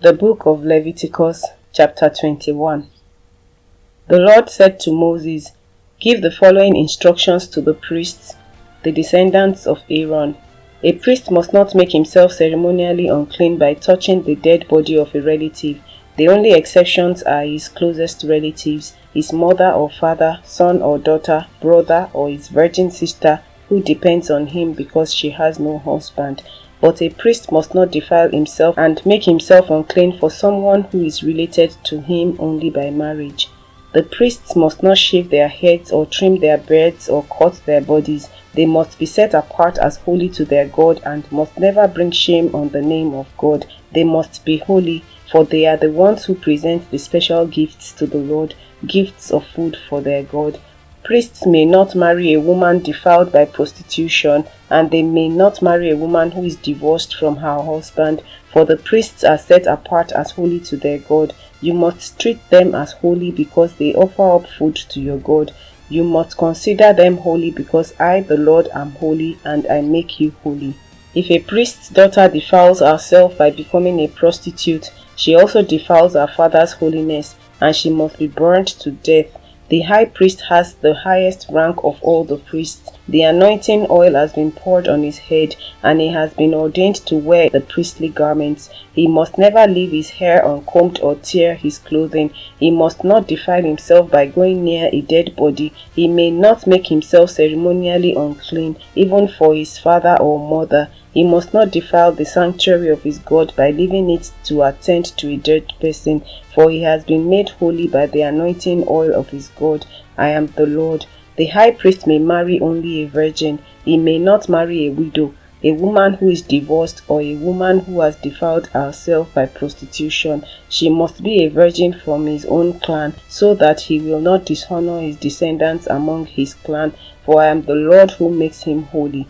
The book of Leviticus, chapter 21. The Lord said to Moses, "Give the following instructions to the priests, the descendants of Aaron. A priest must not make himself ceremonially unclean by touching the dead body of a relative. The only exceptions are his closest relatives, his mother or father, son or daughter, brother, or his virgin sister who depends on him because she has no husband. But a priest must not defile himself and make himself unclean for someone who is related to him only by marriage. The priests must not shave their heads or trim their beards or cut their bodies. They must be set apart as holy to their God and must never bring shame on the name of God. They must be holy, for they are the ones who present the special gifts to the Lord, gifts of food for their God. Priests may not marry a woman defiled by prostitution, and they may not marry a woman who is divorced from her husband, for the priests are set apart as holy to their God. You must treat them as holy because they offer up food to your God. You must consider them holy because I, the Lord, am holy, and I make you holy. If a priest's daughter defiles herself by becoming a prostitute, she also defiles her father's holiness, and she must be burnt to death. The high priest has the highest rank of all the priests. The anointing oil has been poured on his head, and he has been ordained to wear the priestly garments. He must never leave his hair uncombed or tear his clothing. He must not defile himself by going near a dead body. He may not make himself ceremonially unclean, even for his father or mother. He must not defile the sanctuary of his God by leaving it to attend to a dead person, for he has been made holy by the anointing oil of his God. I am the Lord. The high priest may marry only a virgin. He may not marry a widow, a woman who is divorced, or a woman who has defiled herself by prostitution. She must be a virgin from his own clan, so that he will not dishonor his descendants among his clan, for I am the Lord who makes him holy."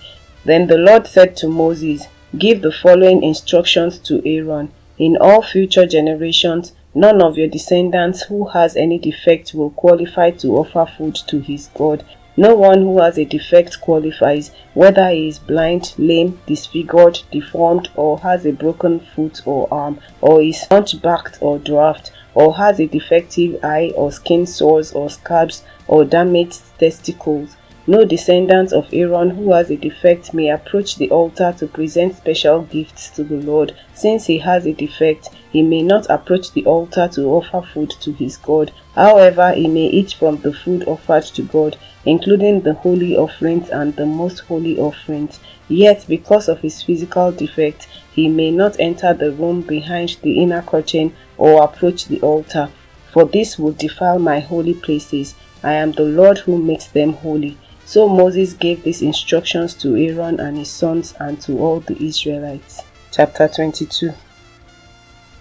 Then the Lord said to Moses, "Give the following instructions to Aaron. In all future generations, none of your descendants who has any defect will qualify to offer food to his God. No one who has a defect qualifies, whether he is blind, lame, disfigured, deformed, or has a broken foot or arm, or is hunchbacked or dwarfed, or has a defective eye, or skin sores, or scabs, or damaged testicles. No descendant of Aaron who has a defect may approach the altar to present special gifts to the Lord. Since he has a defect, he may not approach the altar to offer food to his God. However, he may eat from the food offered to God, including the holy offerings and the most holy offerings. Yet, because of his physical defect, he may not enter the room behind the inner curtain or approach the altar, for this would defile my holy places. I am the Lord who makes them holy." So Moses gave these instructions to Aaron and his sons and to all the Israelites. Chapter 22.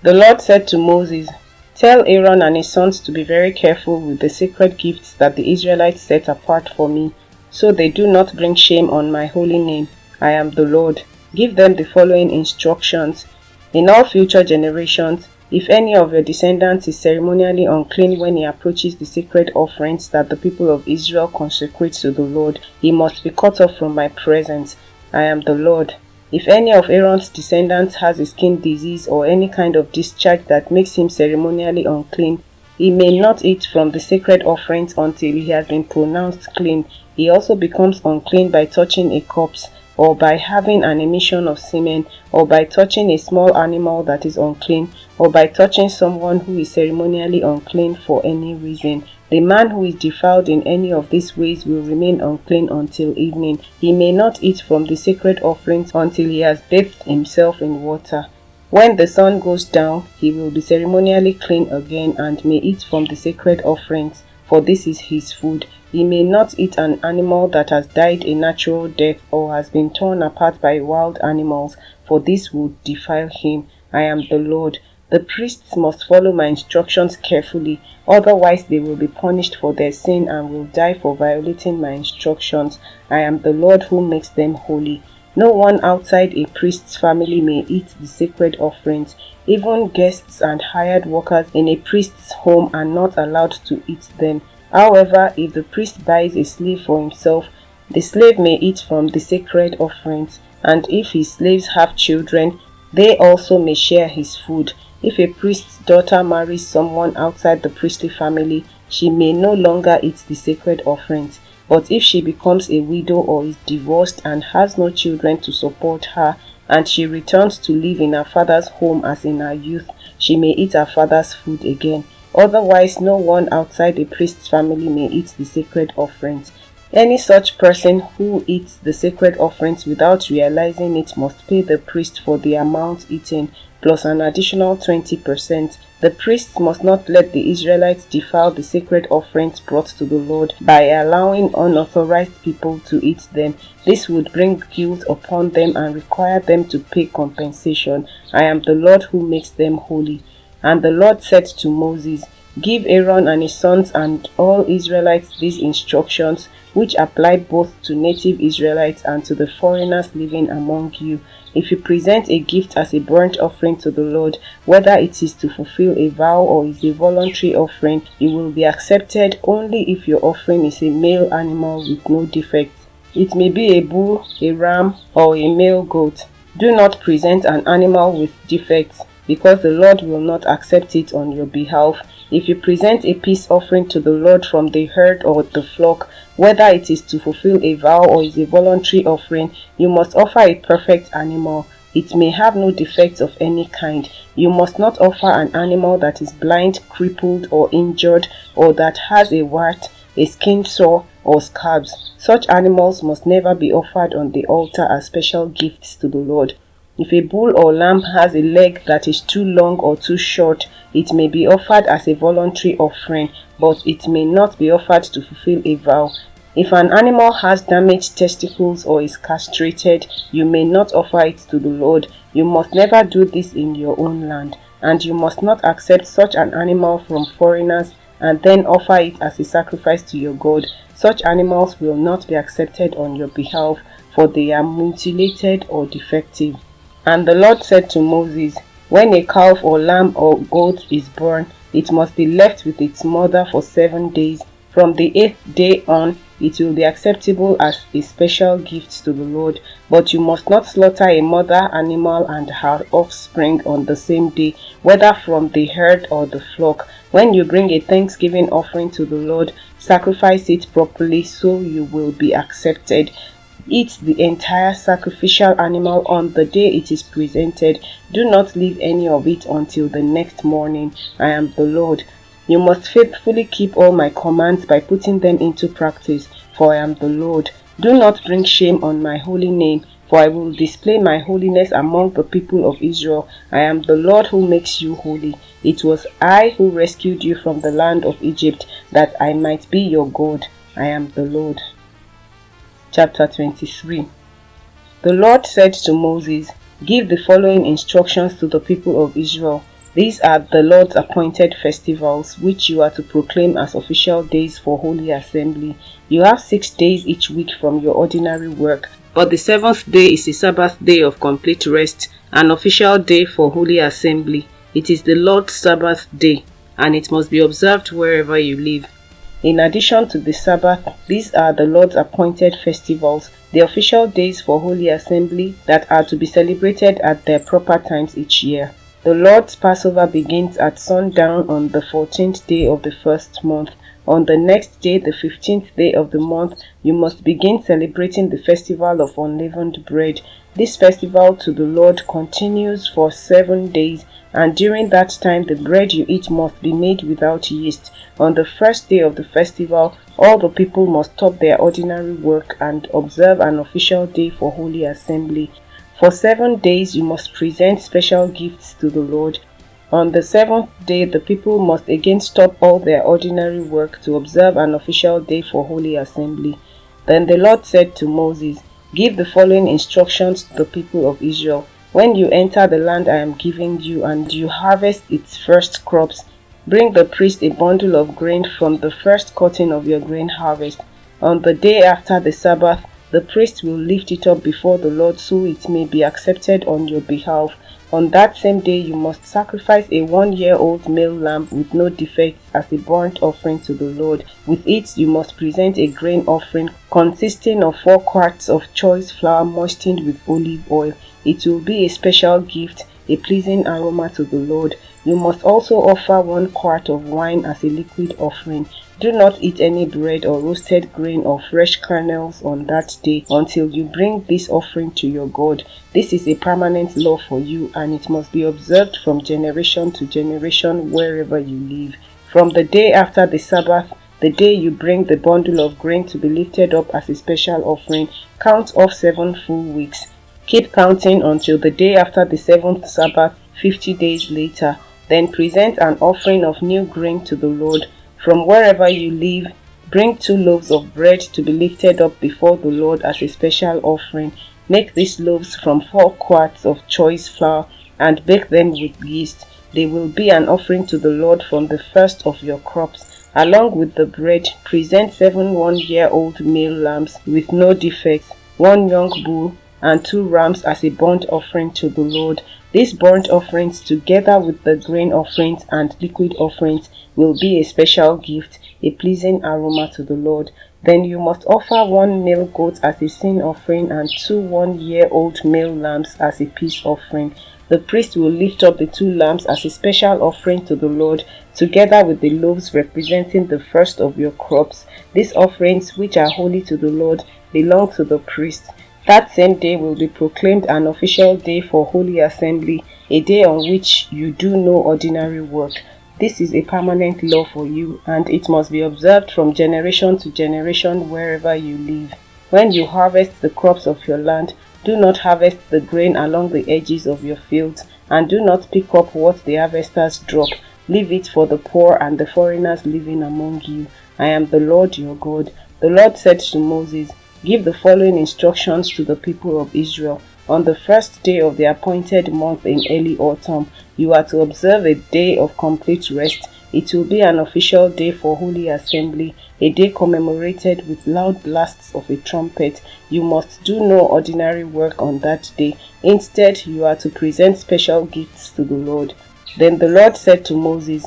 The Lord said to Moses, "Tell Aaron and his sons to be very careful with the sacred gifts that the Israelites set apart for me, so they do not bring shame on my holy name. I am the Lord. Give them the following instructions. In all future generations, if any of your descendants is ceremonially unclean when he approaches the sacred offerings that the people of Israel consecrate to the Lord, he must be cut off from my presence. I am the Lord. If any of Aaron's descendants has a skin disease or any kind of discharge that makes him ceremonially unclean, he may not eat from the sacred offerings until he has been pronounced clean. He also becomes unclean by touching a corpse, or by having an emission of semen, or by touching a small animal that is unclean, or by touching someone who is ceremonially unclean for any reason. The man who is defiled in any of these ways will remain unclean until evening. He may not eat from the sacred offerings until he has bathed himself in water. When the sun goes down, he will be ceremonially clean again and may eat from the sacred offerings, for this is his food. He may not eat an animal that has died a natural death or has been torn apart by wild animals, for this would defile him. I am the Lord. The priests must follow my instructions carefully, otherwise they will be punished for their sin and will die for violating my instructions. I am the Lord who makes them holy. No one outside a priest's family may eat the sacred offerings. Even guests and hired workers in a priest's home are not allowed to eat them. However, if the priest buys a slave for himself, the slave may eat from the sacred offerings, and if his slaves have children, they also may share his food. If a priest's daughter marries someone outside the priestly family, she may no longer eat the sacred offerings. But if she becomes a widow or is divorced and has no children to support her, and she returns to live in her father's home as in her youth, she may eat her father's food again. Otherwise, no one outside a priest's family may eat the sacred offerings. Any such person who eats the sacred offerings without realizing it must pay the priest for the amount eaten, plus an additional 20%. The priests must not let the Israelites defile the sacred offerings brought to the Lord by allowing unauthorized people to eat them. This would bring guilt upon them and require them to pay compensation. I am the Lord who makes them holy. And the Lord said to Moses, "Give Aaron and his sons and all Israelites these instructions, which apply both to native Israelites and to the foreigners living among you. If you present a gift as a burnt offering to the Lord, whether it is to fulfill a vow or is a voluntary offering, it will be accepted only if your offering is a male animal with no defects. It may be a bull, a ram, or a male goat. Do not present an animal with defects, because the Lord will not accept it on your behalf. If you present a peace offering to the Lord from the herd or the flock, whether it is to fulfill a vow or is a voluntary offering, you must offer a perfect animal. It may have no defects of any kind. You must not offer an animal that is blind, crippled, or injured, or that has a wart, a skin sore, or scabs. Such animals must never be offered on the altar as special gifts to the Lord. If a bull or lamb has a leg that is too long or too short, it may be offered as a voluntary offering, but it may not be offered to fulfill a vow. If an animal has damaged testicles or is castrated, you may not offer it to the Lord. You must never do this in your own land, and you must not accept such an animal from foreigners and then offer it as a sacrifice to your God. Such animals will not be accepted on your behalf, for they are mutilated or defective. And the Lord said to Moses, "When a calf or lamb or goat is born, it must be left with its mother for 7 days. From the 8th day on, it will be acceptable as a special gift to the Lord. But you must not slaughter a mother animal and her offspring on the same day, whether from the herd or the flock. When you bring a thanksgiving offering to the Lord, sacrifice it properly, so you will be accepted. Eat the entire sacrificial animal on the day it is presented. Do not leave any of it until the next morning. I am the Lord. You must faithfully keep all my commands by putting them into practice, for I am the Lord. Do not bring shame on my holy name, for I will display my holiness among the people of Israel. I am the Lord who makes you holy. It was I who rescued you from the land of Egypt, that I might be your God. I am the Lord." Chapter 23. The Lord said to Moses, "Give the following instructions to the people of Israel. These are the Lord's appointed festivals, which you are to proclaim as official days for holy assembly. You have 6 days each week from your ordinary work, but the 7th day is a Sabbath day of complete rest, an official day for holy assembly. It is the Lord's Sabbath day, and it must be observed wherever you live. In addition to the Sabbath, these are the Lord's appointed festivals, the official days for holy assembly that are to be celebrated at their proper times each year. The Lord's Passover begins at sundown on the 14th day of the first month. On the next day, the 15th day of the month, you must begin celebrating the festival of unleavened bread. This festival to the Lord continues for 7 days, and during that time the bread you eat must be made without yeast. On the first day of the festival, all the people must stop their ordinary work and observe an official day for holy assembly. For 7 days you must present special gifts to the Lord. On the 7th day the people must again stop all their ordinary work to observe an official day for holy assembly." Then the Lord said to Moses, "Give the following instructions to the people of Israel. When you enter the land I am giving you and you harvest its first crops, bring the priest a bundle of grain from the first cutting of your grain harvest. On the day after the Sabbath, the priest will lift it up before the Lord so it may be accepted on your behalf. On that same day you must sacrifice a 1-year-old male lamb with no defects as a burnt offering to the Lord. With it you must present a grain offering consisting of 4 quarts of choice flour moistened with olive oil. It will be a special gift, a pleasing aroma to the Lord. You must also offer 1 quart of wine as a liquid offering. Do not eat any bread or roasted grain or fresh kernels on that day until you bring this offering to your God. This is a permanent law for you, and it must be observed from generation to generation wherever you live. From the day after the Sabbath, the day you bring the bundle of grain to be lifted up as a special offering, count off 7 full weeks. Keep counting until the day after the 7th Sabbath, 50 days later. Then present an offering of new grain to the Lord. From wherever you live, bring 2 loaves of bread to be lifted up before the Lord as a special offering. Make these loaves from 4 quarts of choice flour and bake them with yeast. They will be an offering to the Lord from the first of your crops. Along with the bread, present 7 one-year-old male lambs with no defects, 1 young bull, and 2 rams as a burnt offering to the Lord. These burnt offerings, together with the grain offerings and liquid offerings, will be a special gift, a pleasing aroma to the Lord. Then you must offer 1 male goat as a sin offering and 2 one-year-old male lambs as a peace offering. The priest will lift up the 2 lambs as a special offering to the Lord, together with the loaves representing the first of your crops. These offerings, which are holy to the Lord, belong to the priest. That same day will be proclaimed an official day for holy assembly, a day on which you do no ordinary work. This is a permanent law for you, and it must be observed from generation to generation wherever you live. When you harvest the crops of your land, do not harvest the grain along the edges of your fields, and do not pick up what the harvesters drop. Leave it for the poor and the foreigners living among you. I am the Lord your God. The Lord said to Moses, "Give the following instructions to the people of Israel. On the first day of the appointed month in early autumn, you are to observe a day of complete rest. It will be an official day for holy assembly, a day commemorated with loud blasts of a trumpet. You must do no ordinary work on that day. Instead, you are to present special gifts to the Lord." Then the Lord said to Moses,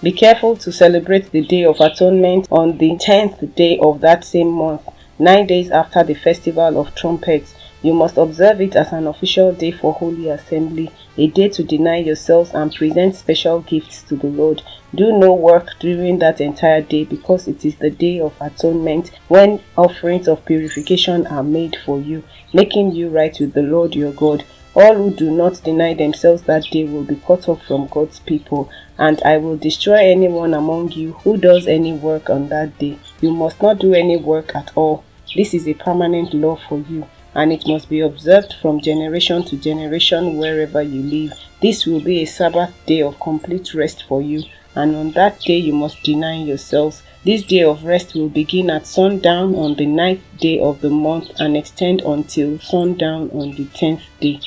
"Be careful to celebrate the Day of Atonement on the 10th day of that same month, 9 days after the Festival of Trumpets. You must observe it as an official day for holy assembly, a day to deny yourselves and present special gifts to the Lord. Do no work during that entire day, because it is the Day of Atonement, when offerings of purification are made for you, making you right with the Lord your God. All who do not deny themselves that day will be cut off from God's people, and I will destroy anyone among you who does any work on that day. You must not do any work at all. This is a permanent law for you, and it must be observed from generation to generation wherever you live. This will be a Sabbath day of complete rest for you, and on that day you must deny yourselves. This day of rest will begin at sundown on the 9th day of the month and extend until sundown on the 10th day.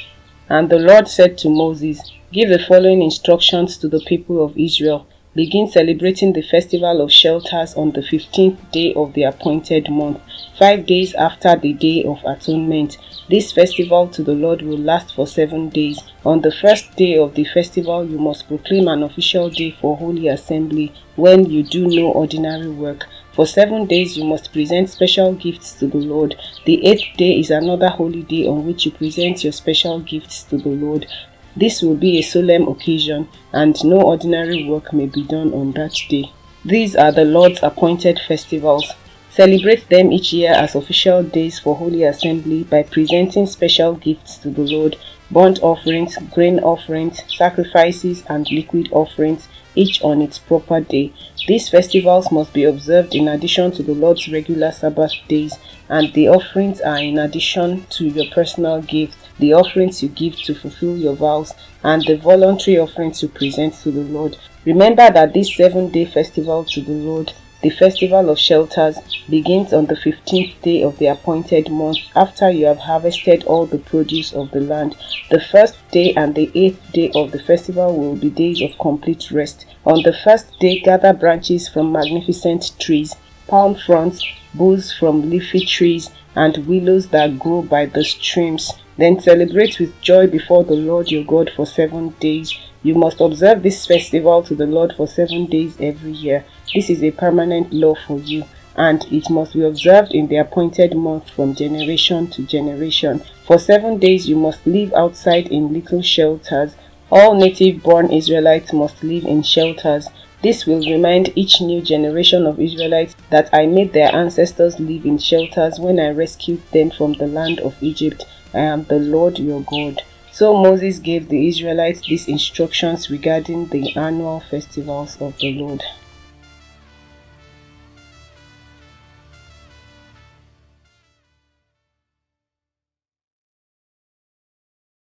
And the Lord said to Moses, "Give the following instructions to the people of Israel. Begin celebrating the Festival of Shelters on the 15th day of the appointed month, 5 days after the Day of Atonement. This festival to the Lord will last for 7 days. On the first day of the festival, you must proclaim an official day for holy assembly, when you do no ordinary work. For 7 days you must present special gifts to the Lord. The 8th day is another holy day on which you present your special gifts to the Lord. This will be a solemn occasion, and no ordinary work may be done on that day. These are the Lord's appointed festivals. Celebrate them each year as official days for holy assembly by presenting special gifts to the Lord, burnt offerings, grain offerings, sacrifices, and liquid offerings, each on its proper day. These festivals must be observed in addition to the Lord's regular Sabbath days, and the offerings are in addition to your personal gifts, the offerings you give to fulfill your vows, and the voluntary offerings you present to the Lord. Remember that this 7-day festival to the Lord, the Festival of Shelters, begins on the 15th day of the appointed month after you have harvested all the produce of the land. The first day and the 8th day of the festival will be days of complete rest. On the first day, gather branches from magnificent trees, palm fronds, boughs from leafy trees, and willows that grow by the streams. Then celebrate with joy before the Lord your God for 7 days. You must observe this festival to the Lord for 7 days every year. This is a permanent law for you, and it must be observed in the appointed month from generation to generation. For 7 days you must live outside in little shelters. All native-born Israelites must live in shelters. This will remind each new generation of Israelites that I made their ancestors live in shelters when I rescued them from the land of Egypt. I am the Lord your God. So Moses gave the Israelites these instructions regarding the annual festivals of the Lord.